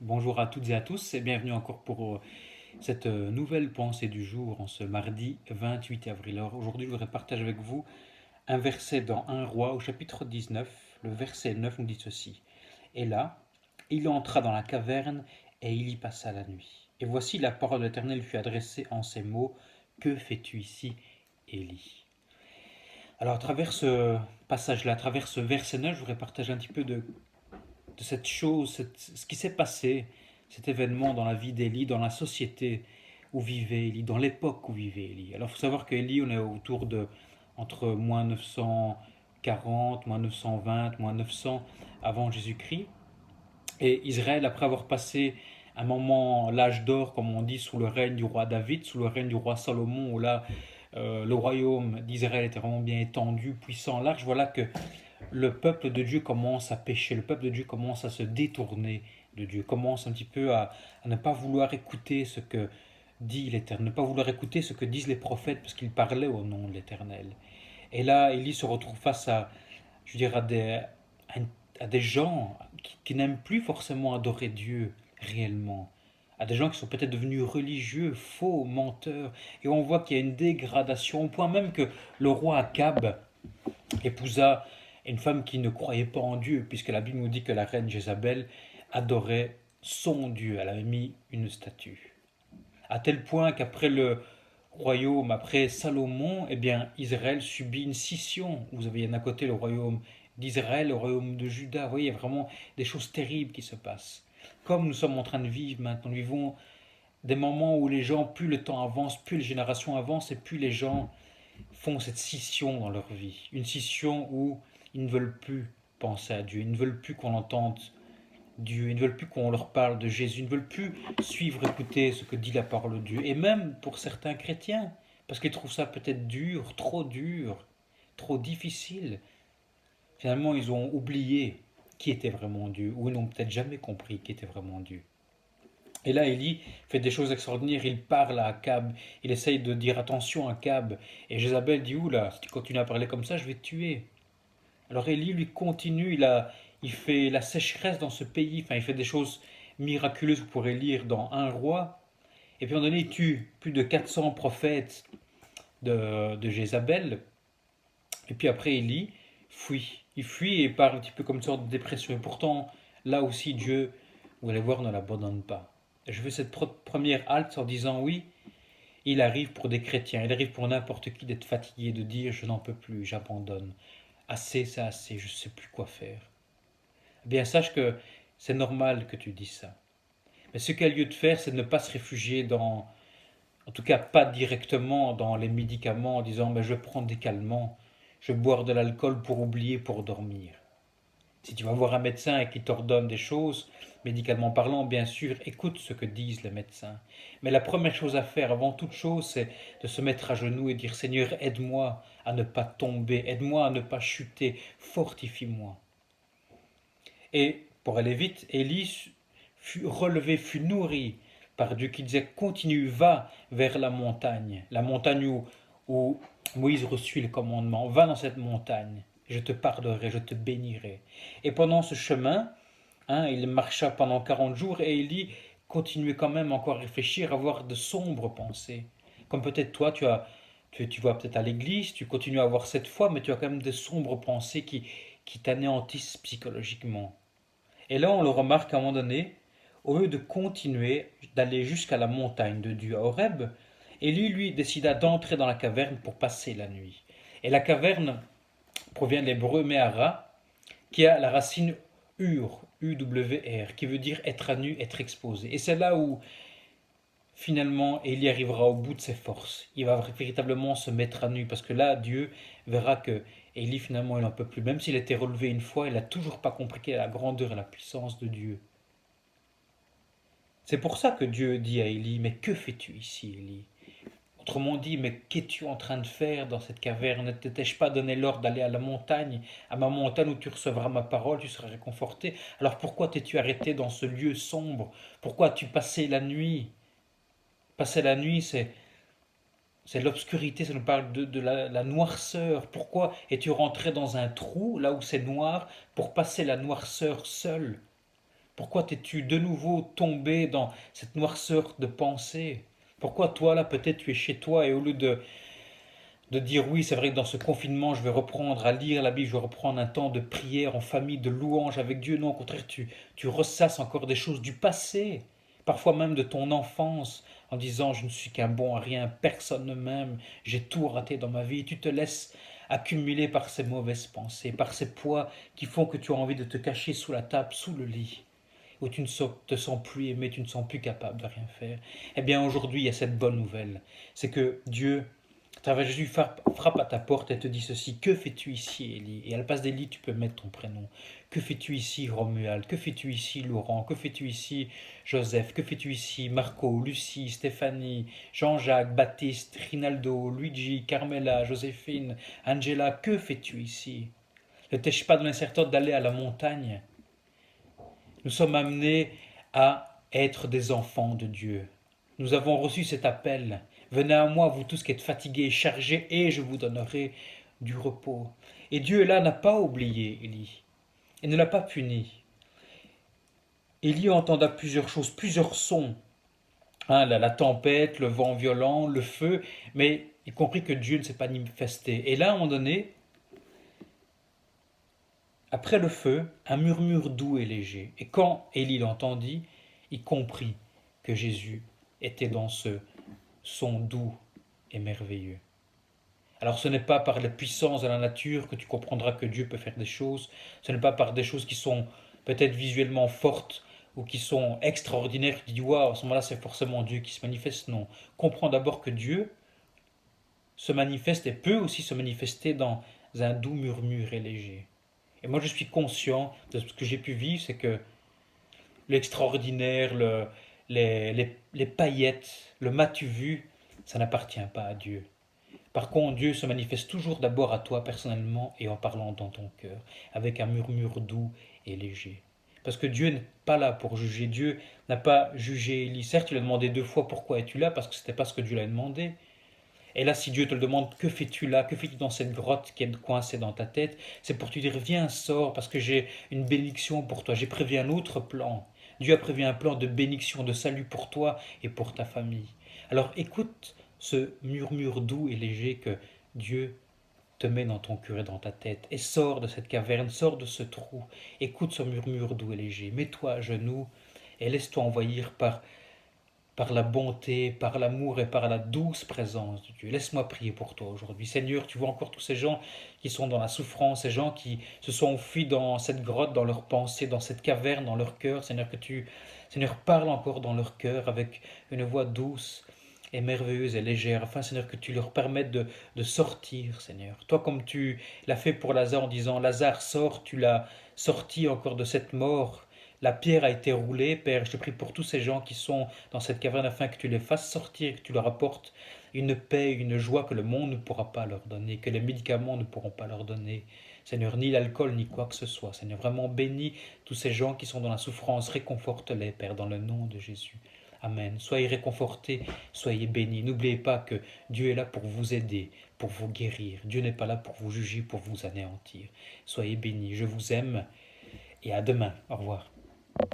Bonjour à toutes et à tous et bienvenue encore pour cette nouvelle pensée du jour en ce mardi 28 avril. Alors aujourd'hui je voudrais partager avec vous un verset dans 1 Roi au chapitre 19. Le verset 9 nous dit ceci. Et là, il entra dans la caverne et il y passa la nuit. Et voici la parole de l'Éternel fut adressée en ces mots. Que fais-tu ici, Élie? Alors à travers ce passage-là, à travers ce verset 9, je voudrais partager un petit peu de cette chose, ce qui s'est passé, cet événement dans la vie d'Élie, dans la société où vivait Élie, dans l'époque où vivait Élie. Alors il faut savoir qu'Élie, on est autour de entre moins 940, moins 920, moins 900 avant Jésus-Christ. Et Israël, après avoir passé un moment, l'âge d'or, comme on dit, sous le règne du roi David, sous le règne du roi Salomon, où là, le royaume d'Israël était vraiment bien étendu, puissant, large, voilà que le peuple de Dieu commence à pécher, le peuple de Dieu commence à se détourner de Dieu, commence un petit peu à ne pas vouloir écouter ce que dit l'Éternel, ne pas vouloir écouter ce que disent les prophètes parce qu'ils parlaient au nom de l'Éternel. Et là, Élie se retrouve face à, je dirais, à des gens qui n'aiment plus forcément adorer Dieu réellement, à des gens qui sont peut-être devenus religieux, faux, menteurs, et on voit qu'il y a une dégradation, au point même que le roi Akab épousa une femme qui ne croyait pas en Dieu, puisque la Bible nous dit que la reine Jézabel adorait son Dieu, elle avait mis une statue. À tel point qu'après le royaume, après Salomon, eh bien, Israël subit une scission. Vous avez d'un côté le royaume d'Israël, le royaume de Juda. Vous voyez, il y a vraiment des choses terribles qui se passent. Comme nous sommes en train de vivre maintenant, nous vivons des moments où les gens, plus le temps avance, plus les générations avancent, et plus les gens font cette scission dans leur vie. Une scission où ils ne veulent plus penser à Dieu, ils ne veulent plus qu'on entende Dieu, ils ne veulent plus qu'on leur parle de Jésus, ils ne veulent plus suivre, écouter ce que dit la parole de Dieu. Et même pour certains chrétiens, parce qu'ils trouvent ça peut-être dur, trop difficile. Finalement, ils ont oublié qui était vraiment Dieu, ou ils n'ont peut-être jamais compris qui était vraiment Dieu. Et là, Élie fait des choses extraordinaires. Il parle à Akab. Il essaye de dire attention à Akab. Et Jézabel dit, oula, si tu continues à parler comme ça, je vais te tuer. Alors Élie lui continue. Il fait la sécheresse dans ce pays. Enfin, il fait des choses miraculeuses. Vous pourrez lire dans Un roi. Et puis à un moment donné, il tue plus de 400 prophètes de Jézabel. Et puis après, Élie fuit. Il fuit et part un petit peu comme une sorte de dépression. Et pourtant, là aussi, Dieu, vous allez voir, ne l'abandonne pas. Je fais cette première halte en disant oui, il arrive pour des chrétiens, il arrive pour n'importe qui d'être fatigué, de dire je n'en peux plus, j'abandonne. Assez, c'est assez, je ne sais plus quoi faire. Eh bien, sache que c'est normal que tu dises ça. Mais ce qu'il y a lieu de faire, c'est de ne pas se réfugier dans, en tout cas pas directement dans les médicaments en disant mais je vais prendre des calmants, je vais boire de l'alcool pour oublier, pour dormir. Si tu vas voir un médecin et qu'il t'ordonne des choses, médicalement parlant, bien sûr, écoute ce que disent les médecins. Mais la première chose à faire, avant toute chose, c'est de se mettre à genoux et dire Seigneur, aide-moi à ne pas tomber, aide-moi à ne pas chuter, fortifie-moi. Et pour aller vite, Élie fut relevé, fut nourri par Dieu qui disait continue, va vers la montagne où Moïse reçut le commandement, va dans cette montagne, je te pardonnerai, je te bénirai. Et pendant ce chemin, il marcha pendant 40 jours et Élie continuait quand même encore à réfléchir, à avoir de sombres pensées. Comme peut-être toi, tu vas peut-être à l'église, tu continues à avoir cette foi, mais tu as quand même de sombres pensées qui t'anéantissent psychologiquement. Et là, on le remarque à un moment donné, au lieu de continuer, d'aller jusqu'à la montagne de Dieu à Horeb, Élie, lui, décida d'entrer dans la caverne pour passer la nuit. Et la caverne provient de l'hébreu Méhara, qui a la racine Ur, UWR, qui veut dire être à nu, être exposé. Et c'est là où, finalement, Élie arrivera au bout de ses forces. Il va véritablement se mettre à nu, parce que là, Dieu verra que Élie, finalement, il n'en peut plus. Même s'il a été relevé une fois, il n'a toujours pas compris quelle est la grandeur et la puissance de Dieu. C'est pour ça que Dieu dit à Élie, mais que fais-tu ici, Élie? Autrement dit, mais qu'es-tu en train de faire dans cette caverne? Ne t'étais-je pas donné l'ordre d'aller à ma montagne où tu recevras ma parole, tu seras réconforté? Alors pourquoi t'es-tu arrêté dans ce lieu sombre? Pourquoi as-tu passé la nuit? Passer la nuit, c'est l'obscurité, ça nous parle de la noirceur. Pourquoi es-tu rentré dans un trou, là où c'est noir, pour passer la noirceur seul? Pourquoi t'es-tu de nouveau tombé dans cette noirceur de pensée? Pourquoi toi là peut-être tu es chez toi et au lieu de dire oui, c'est vrai que dans ce confinement je vais reprendre à lire la Bible, je vais reprendre un temps de prière en famille, de louange avec Dieu, non, au contraire tu ressasses encore des choses du passé, parfois même de ton enfance, en disant je ne suis qu'un bon à rien, personne ne m'aime, j'ai tout raté dans ma vie, et tu te laisses accumuler par ces mauvaises pensées, par ces poids qui font que tu as envie de te cacher sous la table, sous le lit où tu ne te sens plus aimé, tu ne sens plus capable de rien faire. Eh bien aujourd'hui, il y a cette bonne nouvelle. C'est que Dieu, à travers Jésus, frappe à ta porte et te dit ceci. Que fais-tu ici, Élie? Et à la place d'Élie, tu peux mettre ton prénom. Que fais-tu ici, Romuald? Que fais-tu ici, Laurent? Que fais-tu ici, Joseph? Que fais-tu ici, Marco, Lucie, Stéphanie, Jean-Jacques, Baptiste, Rinaldo, Luigi, Carmela, Joséphine, Angela? Que fais-tu ici? Ne t'ai-je pas donné cet ordre d'aller à la montagne? Nous sommes amenés à être des enfants de Dieu. Nous avons reçu cet appel. Venez à moi, vous tous qui êtes fatigués et chargés, et je vous donnerai du repos. Et Dieu, là, n'a pas oublié Élie. Il ne l'a pas puni. Élie entenda plusieurs choses, plusieurs sons. Hein, la tempête, le vent violent, le feu, mais il comprit que Dieu ne s'est pas manifesté. Et là, à un moment donné, après le feu, un murmure doux et léger. Et quand Élie l'entendit, il comprit que Jésus était dans ce son doux et merveilleux. Alors ce n'est pas par la puissance de la nature que tu comprendras que Dieu peut faire des choses, ce n'est pas par des choses qui sont peut-être visuellement fortes ou qui sont extraordinaires que tu dis waouh, à ce moment-là c'est forcément Dieu qui se manifeste. Non, comprends d'abord que Dieu se manifeste et peut aussi se manifester dans un doux murmure et léger. Et moi je suis conscient de ce que j'ai pu vivre, c'est que l'extraordinaire, les paillettes, le m'as-tu vu, ça n'appartient pas à Dieu. Par contre, Dieu se manifeste toujours d'abord à toi personnellement et en parlant dans ton cœur, avec un murmure doux et léger. Parce que Dieu n'est pas là pour juger. Dieu n'a pas jugé Élie. Certes, il a demandé 2 fois pourquoi es-tu là, parce que ce n'était pas ce que Dieu l'a demandé. Et là, si Dieu te le demande, que fais-tu là? Que fais-tu dans cette grotte qui est coincée dans ta tête? C'est pour te dire, viens, sors, parce que j'ai une bénédiction pour toi. J'ai prévu un autre plan. Dieu a prévu un plan de bénédiction, de salut pour toi et pour ta famille. Alors écoute ce murmure doux et léger que Dieu te met dans ton cœur et dans ta tête. Et sors de cette caverne, sors de ce trou. Écoute ce murmure doux et léger. Mets-toi à genoux et laisse-toi envahir par la bonté, par l'amour et par la douce présence de Dieu. Laisse-moi prier pour toi aujourd'hui. Seigneur, tu vois encore tous ces gens qui sont dans la souffrance, ces gens qui se sont enfuis dans cette grotte, dans leurs pensées, dans cette caverne, dans leur cœur. Seigneur, Seigneur, parle encore dans leur cœur avec une voix douce et merveilleuse et légère, afin, Seigneur, que tu leur permettes de sortir, Seigneur. Toi, comme tu l'as fait pour Lazare en disant, Lazare, sors, tu l'as sorti encore de cette mort. La pierre a été roulée, Père, je te prie pour tous ces gens qui sont dans cette caverne afin que tu les fasses sortir, que tu leur apportes une paix, une joie que le monde ne pourra pas leur donner, que les médicaments ne pourront pas leur donner. Seigneur, ni l'alcool, ni quoi que ce soit. Seigneur, vraiment bénis tous ces gens qui sont dans la souffrance. Réconforte-les, Père, dans le nom de Jésus. Amen. Soyez réconfortés, soyez bénis. N'oubliez pas que Dieu est là pour vous aider, pour vous guérir. Dieu n'est pas là pour vous juger, pour vous anéantir. Soyez bénis. Je vous aime et à demain. Au revoir.